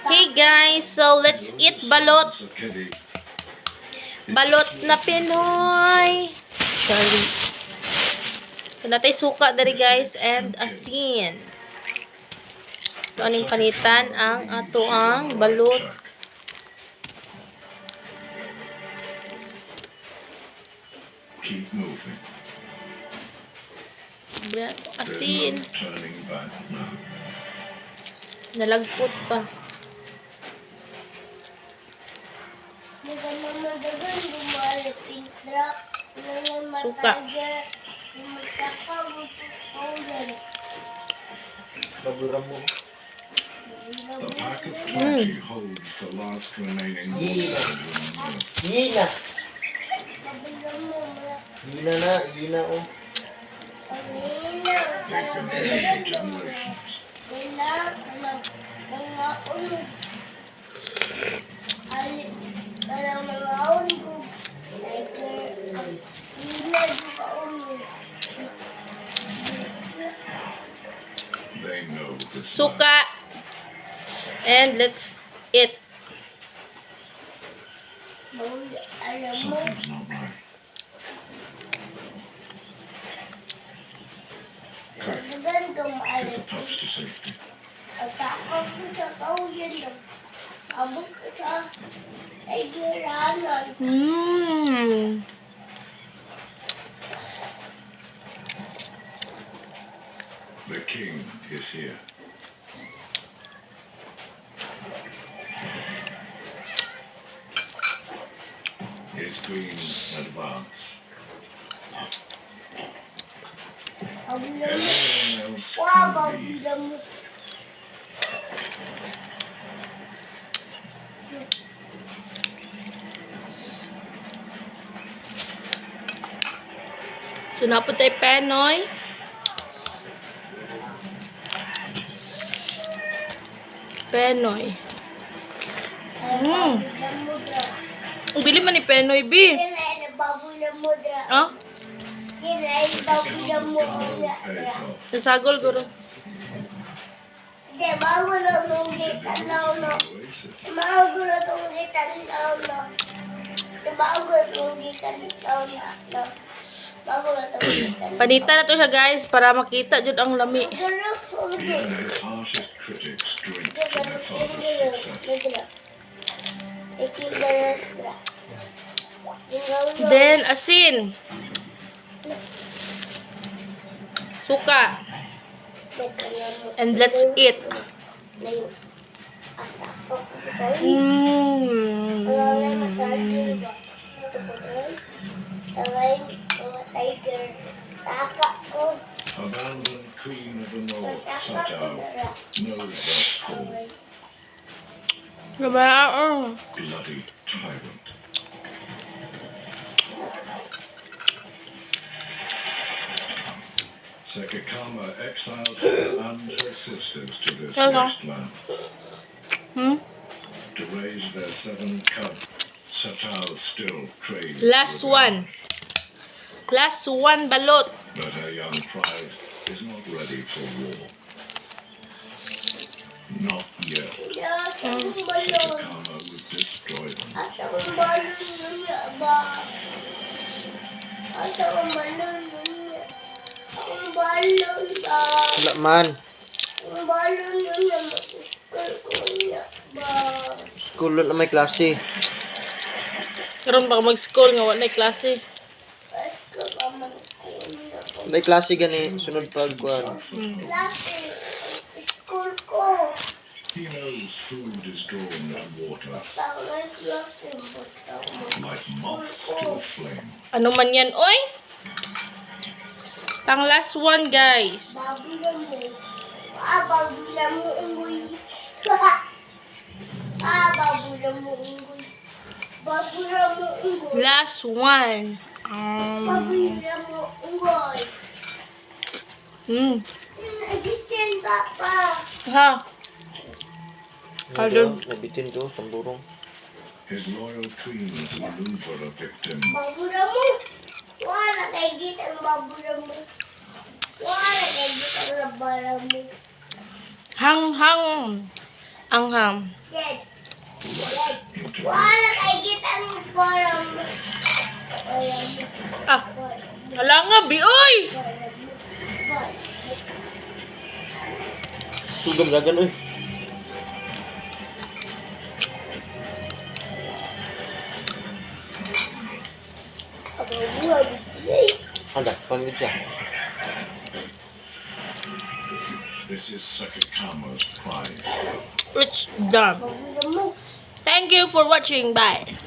Hey guys, so let's eat balot. Balot na Pinoy. Sorry. So natay suka dari guys and asin. So aning panitan ang ato ang balot. Keep moving. Asin. Turning back now. Nalagpot pa. Suka. The pack of 20 holds the last remaining water. Hina oh. They've been here for generations. They know this. Suka. And let's eat. Something's not right. Quick, get the pups to safety. Mmm. The king is here. His queen advance. Everyone else can leave. So napot tayo Pinoy. Pinoy. Ang bili man ni Pinoy, B. Oh? Nasagol guro. Panita na to siya guys para makita jud ang lami. Even his harshest critics drink to their father's success. Then asin. Suka. And let's eat. Abandoned queen of the north, Satao, knows that call. Bloody tyrant. Sekikama exiled her and her sisters to this wasteland. To raise their 7 cubs, Satao still craves Last revenge. one. Last one balot. But her young pride is not ready for war. Not yet. Sekikama would destroy them. Wala man. School na may klase. Karon baka mag-school nga wala klase. May klase gani sunod pagkuan. He knows food is drawn to water, like moths to a flame. Ano man yan, oy? Pang last one, guys. Last one. Ha? Pardon. Nabitin to tamburong. His loyal queen will maneuver a victim. Wala kay git ang babura mo. Wala kay git ang labara mo. Hang. Anghang. Dad. Wala kay gitang parang. Ah, wala nga, Bioy! Tugam dagan oy. Ada, panggil siya. This is Sakakamo's prize. It's done. Thank you for watching. Bye.